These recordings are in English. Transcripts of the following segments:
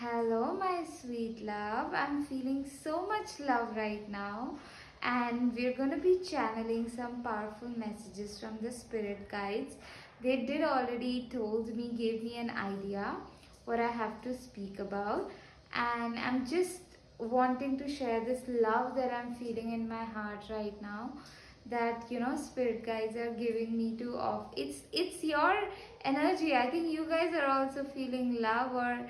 Hello, my sweet love. I'm feeling so much love right now, and we're going to be channeling some powerful messages from the spirit guides. They did already told me, gave me an idea what I have to speak about, and I'm just wanting to share this love that I'm feeling in my heart right now. That spirit guides are giving me to off. It's your energy. I think you guys are also feeling love or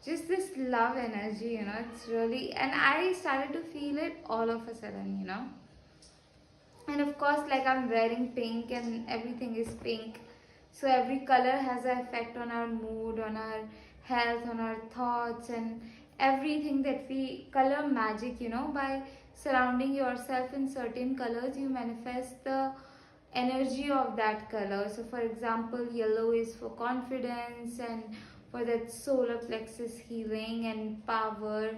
just this love energy, it's really, and I started to feel it all of a sudden. And of course, like, I'm wearing pink and everything is pink, so every color has an effect on our mood, on our health, on our thoughts, and everything that we color magic, by surrounding yourself in certain colors, you manifest the energy of that color. So for example, yellow is for confidence and for that solar plexus healing and power,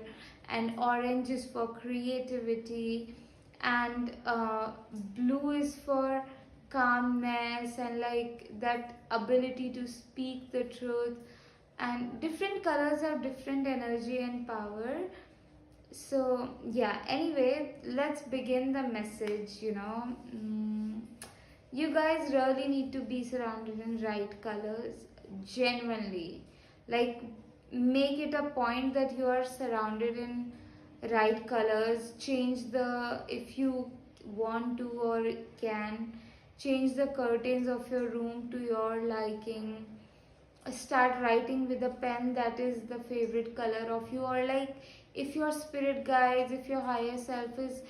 and orange is for creativity, and blue is for calmness and like that ability to speak the truth. And different colors have different energy and power. So yeah, anyway, let's begin the message. You guys really need to be surrounded in right colors, genuinely. Like, make it a point that you are surrounded in right colors. Change the, if you want to or can, change the curtains of your room to your liking. Start writing with a pen that is the favorite color of you, or like, if your spirit guides, if your higher self is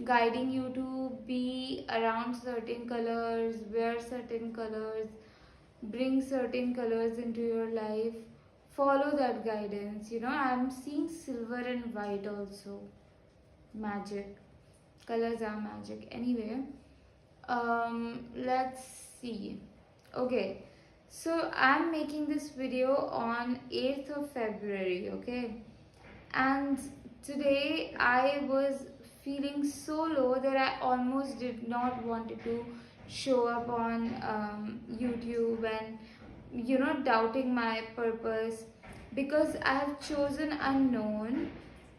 guiding you to be around certain colors, wear certain colors, bring certain colors into your life, follow that guidance. I'm seeing silver and white also. Magic. Colors are magic. Anyway, let's see. Okay, so I'm making this video on 8th of February, okay? And today I was feeling so low that I almost did not want to show up on YouTube, and doubting my purpose, because I have chosen unknown,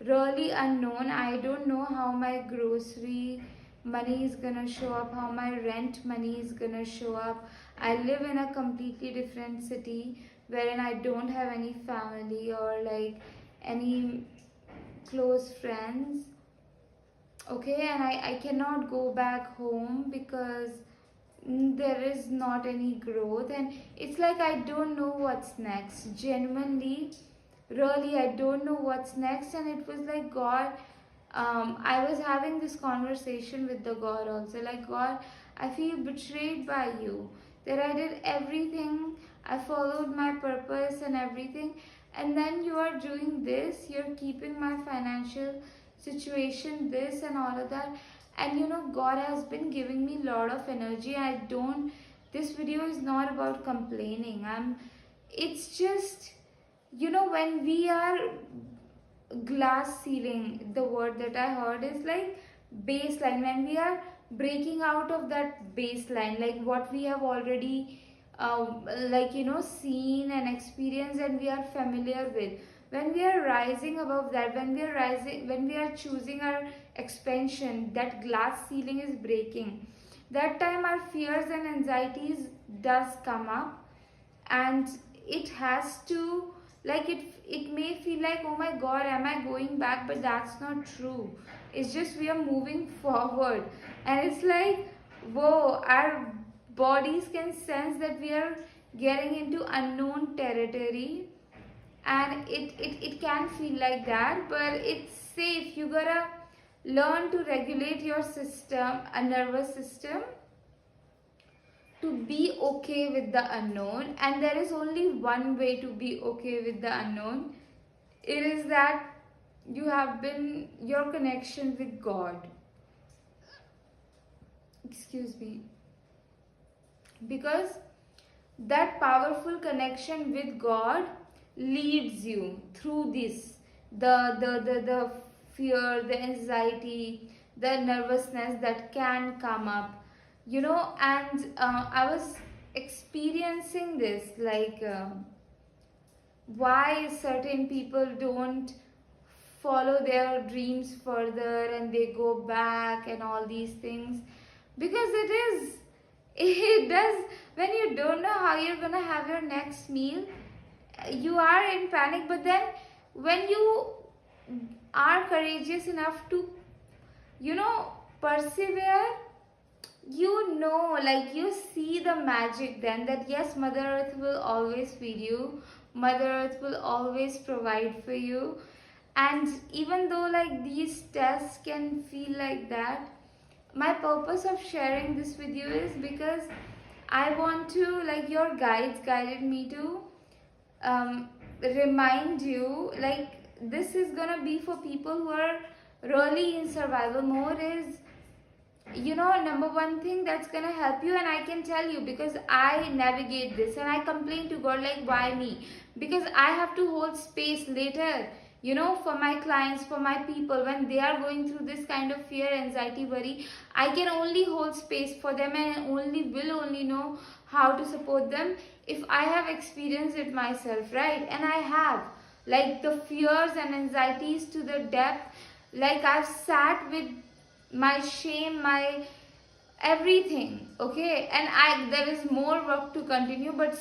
really unknown. I don't know how my grocery money is gonna show up, how my rent money is gonna show up. I live in a completely different city wherein I don't have any family or like any close friends. Okay, and I cannot go back home because there is not any growth, and it's like I don't know what's next. Genuinely, really, I don't know what's next. And it was like, God, I was having this conversation with the God also, like, God, I feel betrayed by you, that I did everything, I followed my purpose and everything, and then you are doing this, you're keeping my financial situation this and all of that. And God has been giving me a lot of energy. I don't, this video is not about complaining. It's just, when we are glass ceiling, the word that I heard is like baseline, when we are breaking out of that baseline, like what we have already seen and experienced and we are familiar with, when we are rising above that, when we are choosing our expansion, that glass ceiling is breaking. That time our fears and anxieties does come up, and it has to, like, it may feel like, oh my God, am I going back? But that's not true. It's just we are moving forward, and it's like, whoa, our bodies can sense that we are getting into unknown territory. And it can feel like that, but it's safe. You gotta learn to regulate your system, a nervous system, to be okay with the unknown. And there is only one way to be okay with the unknown. It is that you have been, your connection with God, excuse me, because that powerful connection with God leads you through this, the fear, the anxiety, the nervousness that can come up, and I was experiencing this, like, why certain people don't follow their dreams further and they go back and all these things. Because it does. When you don't know how you're gonna have your next meal, you are in panic. But then when you are courageous enough to, persevere, like you see the magic then, that yes, Mother Earth will always feed you, Mother Earth will always provide for you. And even though like these tests can feel like that, my purpose of sharing this with you is because I want to, like your guides guided me to remind you, like this is gonna be for people who are really in survival mode. Is, number one thing that's gonna help you, and I can tell you because I navigate this and I complain to God, like why me? Because I have to hold space later, for my clients, for my people, when they are going through this kind of fear, anxiety, worry. I can only hold space for them, and I only know how to support them if I have experienced it myself, right? And I have, like the fears and anxieties to the depth. Like I've sat with my shame, my everything, okay? And there is more work to continue, but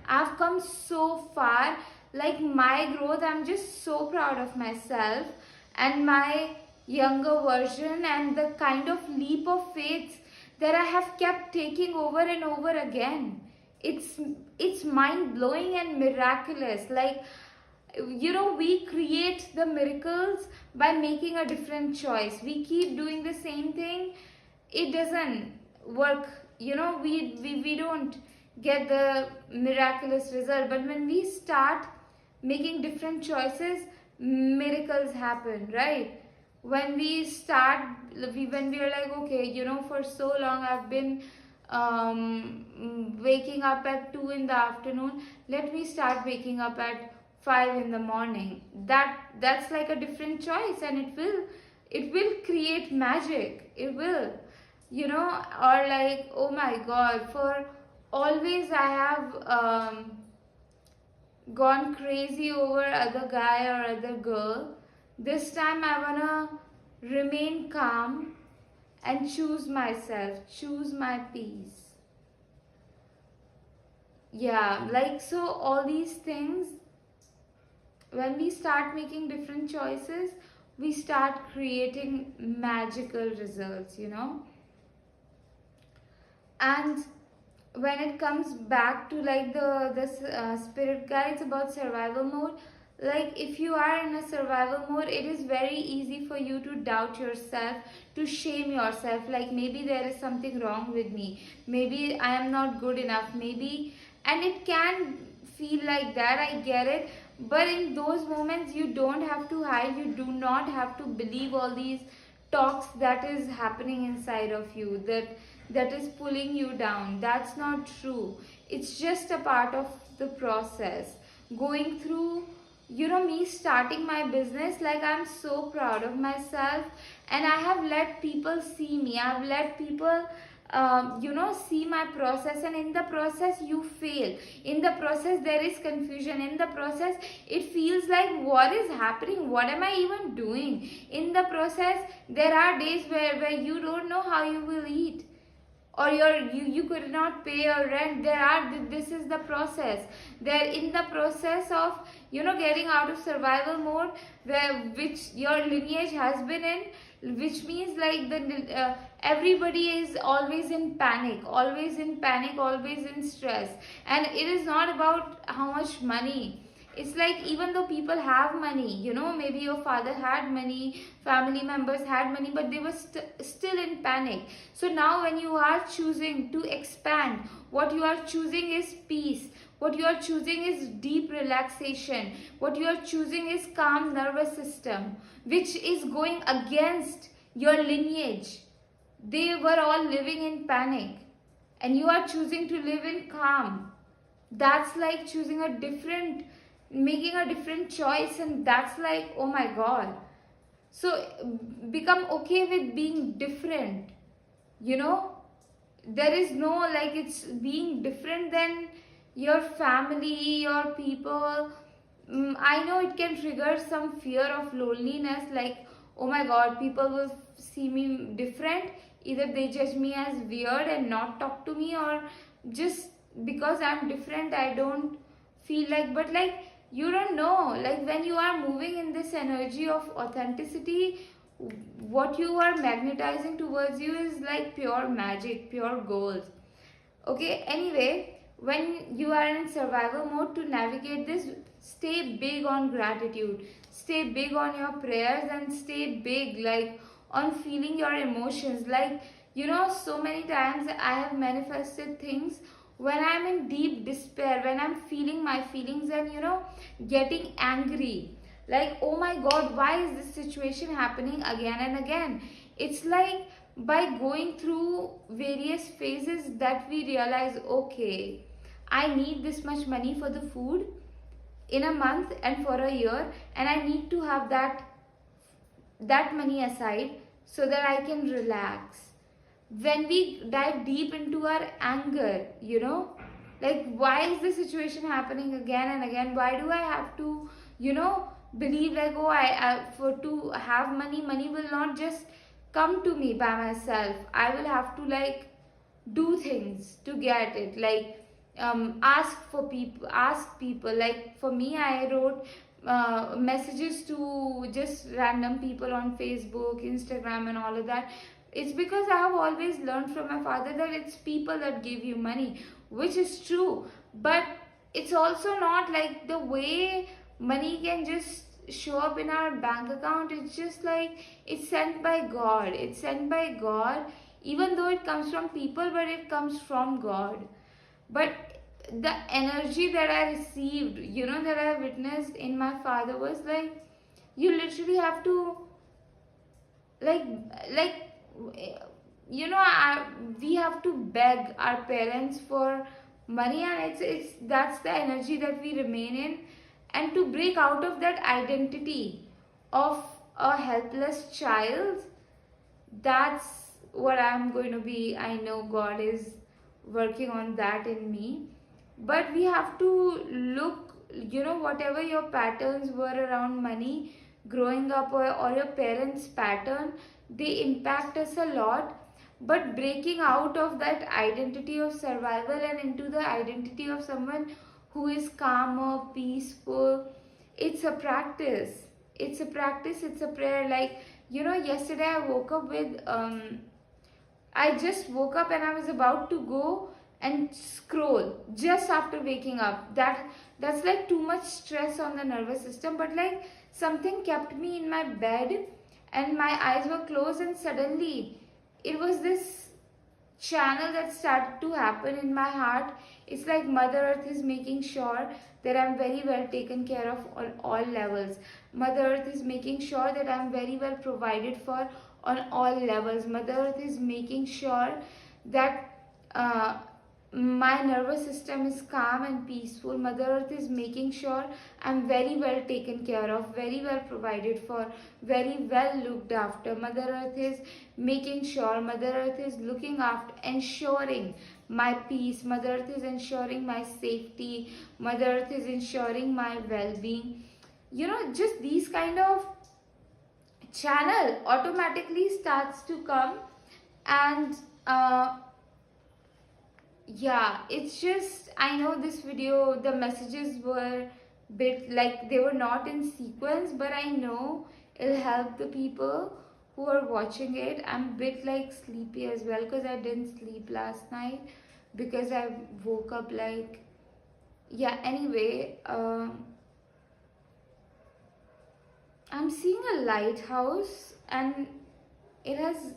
I've come so far. Like my growth, I'm just so proud of myself and my younger version, and the kind of leap of faith that I have kept taking over and over again. It's mind blowing and miraculous. Like, we create the miracles by making a different choice. We keep doing the same thing, it doesn't work. We don't get the miraculous result. But when we start making different choices, miracles happen, right? When we start, when we are like, okay, for so long I've been waking up at 2 in the afternoon, let me start waking up at 5 in the morning. That's like a different choice, and it will create magic. It will, or like, oh my God, for always I have gone crazy over other guy or other girl. This time I wanna remain calm and choose myself, choose my peace. Yeah, like, so all these things, when we start making different choices, we start creating magical results, And when it comes back to like the spirit guides about survival mode, like if you are in a survival mode, it is very easy for you to doubt yourself, to shame yourself, like maybe there is something wrong with me, maybe I am not good enough, maybe. And it can feel like that, I get it. But in those moments, you don't have to hide, you do not have to believe all these talks that is happening inside of you, that is pulling you down. That's not true. It's just a part of the process. Going through, me starting my business, like I'm so proud of myself, and I have let people see me. I've let people see my process, and in the process you fail, in the process there is confusion, in the process it feels like what is happening, what am I even doing. In the process there are days where you don't know how you will eat, or you could not pay your rent. This is the process. They're in the process of getting out of survival mode, which your lineage has been in, which means like everybody is always in panic, always in panic, always in stress. And it is not about how much money. It's like, even though people have money, maybe your father had money, family members had money, but they were still in panic. So now when you are choosing to expand, what you are choosing is peace, what you are choosing is deep relaxation, what you are choosing is calm nervous system, which is going against your lineage. They were all living in panic, and you are choosing to live in calm. That's like choosing making a different choice, and that's like, oh my God. So become okay with being different. There is no, like, it's being different than your family, your people. I know it can trigger some fear of loneliness, like, oh my god, people will see me different. Either they judge me as weird and not talk to me, or just because I'm different, I don't feel like. But like, you don't know, like, when you are moving in this energy of authenticity, what you are magnetizing towards you is like pure magic, pure gold. Okay, anyway, when you are in survival mode, to navigate this, stay big on gratitude, stay big on your prayers, and stay big like on feeling your emotions. Like, so many times I have manifested things when I'm in deep despair, when I'm feeling my feelings, and getting angry, like, oh my god, why is this situation happening again and again. It's like, by going through various phases, that we realize, okay, I need this much money for the food in a month and for a year, and I need to have that money aside so that I can relax. When we dive deep into our anger, like, why is the situation happening again and again? Why do I have to, believe like, oh, I for to have money will not just come to me by myself. I will have to like do things to get it, like, ask people. Like, for me, I wrote messages to just random people on Facebook, Instagram, and all of that. It's because I have always learned from my father that it's people that give you money, which is true. But it's also not like the way money can just show up in our bank account. It's just like, it's sent by God. It's sent by God, even though it comes from people, but it comes from God. But the energy that I received, that I witnessed in my father, was like, you literally have to, like like we have to beg our parents for money, and it's that's the energy that we remain in. And to break out of that identity of a helpless child, that's what I'm going to be. I know God is working on that in me. But we have to look, whatever your patterns were around money growing up, or your parents' pattern, they impact us a lot. But breaking out of that identity of survival and into the identity of someone who is calmer, peaceful, it's a practice. It's a practice, it's a prayer. Like, yesterday I woke up with I just woke up and I was about to go and scroll just after waking up. That's like too much stress on the nervous system. But like, something kept me in my bed, and my eyes were closed, and suddenly it was this channel that started to happen in my heart. It's like Mother Earth is making sure that I'm very well taken care of on all levels. Mother Earth is making sure that I'm very well provided for on all levels. Mother Earth is making sure that my nervous system is calm and peaceful. Mother Earth is making sure I'm very well taken care of, very well provided for, very well looked after. Mother Earth is making sure, Mother Earth is looking after, ensuring my peace. Mother Earth is ensuring my safety. Mother Earth is ensuring my well-being. Just these kind of channel automatically starts to come. And yeah, it's just, I know this video, the messages were bit like they were not in sequence, but I know it'll help the people who are watching it. I'm a bit like sleepy as well because I didn't sleep last night, because I woke up like, yeah, anyway. I'm seeing a lighthouse, and it has,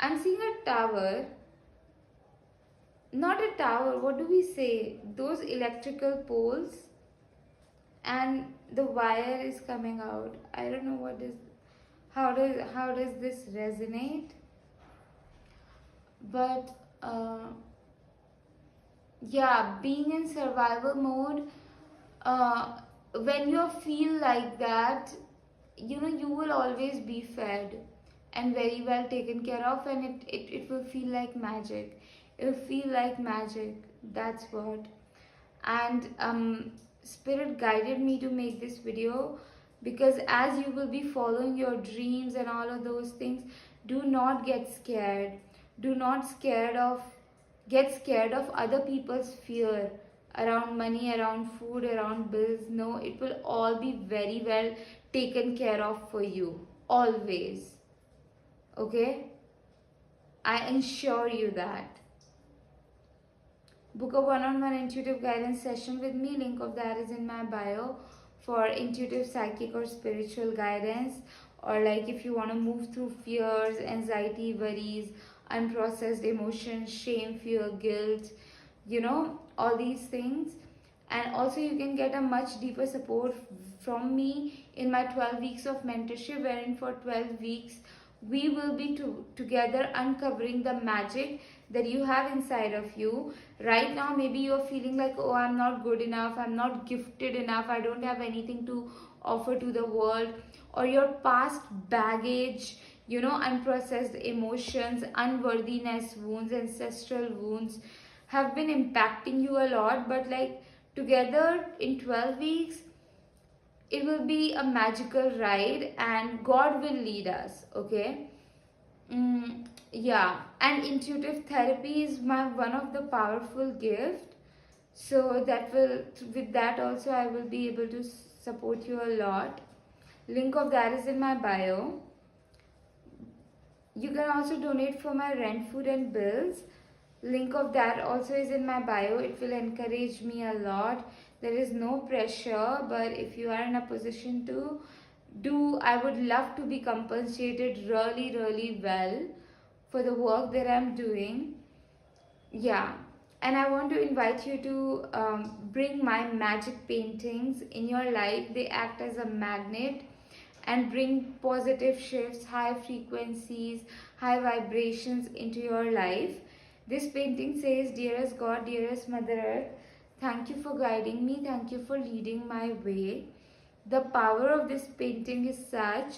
I'm seeing a tower. Not a tower, what do we say? Those electrical poles, and the wire is coming out. I don't know what is, how does this resonate? But yeah, being in survival mode, when you feel like that, you will always be fed and very well taken care of, and it will feel like magic. It will feel like magic, that's what. And Spirit guided me to make this video, because as you will be following your dreams and all of those things, do not get scared. Do not get scared of other people's fear around money, around food, around bills. No, it will all be very well taken care of for you, always. Okay? I assure you that. Book a one-on-one intuitive guidance session with me. Link of that is in my bio for intuitive, psychic or spiritual guidance. Or like if you want to move through fears, anxiety, worries, unprocessed emotions, shame, fear, guilt, all these things. And also you can get a much deeper support from me in my 12 weeks of mentorship, wherein for 12 weeks we will be together uncovering the magic that you have inside of you. Right now maybe you're feeling like, oh, I'm not good enough, I'm not gifted enough, I don't have anything to offer to the world, or your past baggage, unprocessed emotions, unworthiness wounds, ancestral wounds have been impacting you a lot. But like, together in 12 weeks it will be a magical ride and God will lead us. Okay. Yeah, and intuitive therapy is my one of the powerful gift, so that will, with that also I will be able to support you a lot. Link of that is in my bio. You can also donate for my rent, food and bills. Link of that also is in my bio. It will encourage me a lot. There is no pressure, but if you are in a position to do, I would love to be compensated really, really well for the work that I'm doing. Yeah, and I want to invite you to bring my magic paintings in your life. They act as a magnet and bring positive shifts, high frequencies, high vibrations into your life. This painting says, dearest God, dearest Mother Earth, thank you for guiding me, thank you for leading my way. The power of this painting is such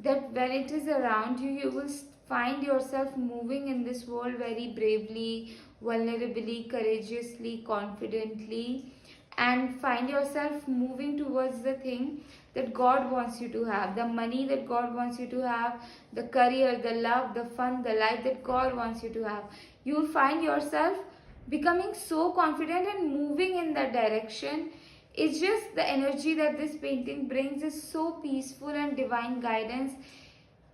that when it is around you, you will find yourself moving in this world very bravely, vulnerably, courageously, confidently, and find yourself moving towards the thing that God wants you to have, the money that God wants you to have, the career, the love, the fun, the life that God wants you to have. You will find yourself becoming so confident and moving in that direction. It's just the energy that this painting brings is so peaceful and divine guidance.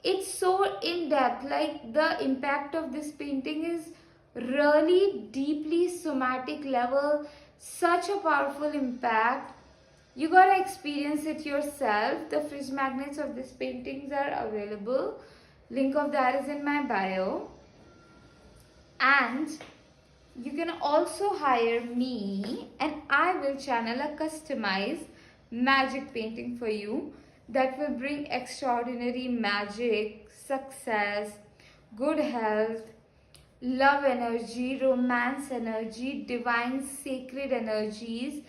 It's so in depth, like the impact of this painting is really deeply somatic level, such a powerful impact. You gotta experience it yourself. The fridge magnets of these paintings are available. Link of that is in my bio. And you can also hire me and I will channel a customized magic painting for you that will bring extraordinary magic, success, good health, love energy, romance energy, divine sacred energies,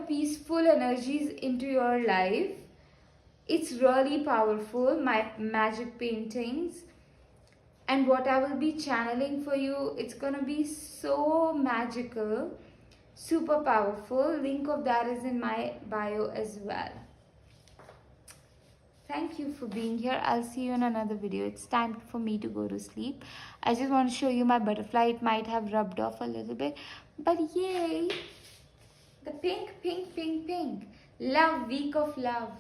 peaceful energies into your life. It's really powerful, my magic paintings. And what I will be channeling for you, it's gonna be so magical, super powerful. Link of that is in my bio as well. Thank you for being here. I'll see you in another video. It's time for me to go to sleep. I just want to show you my butterfly. It might have rubbed off a little bit, but yay! The pink, pink, pink, pink. Love, week of love.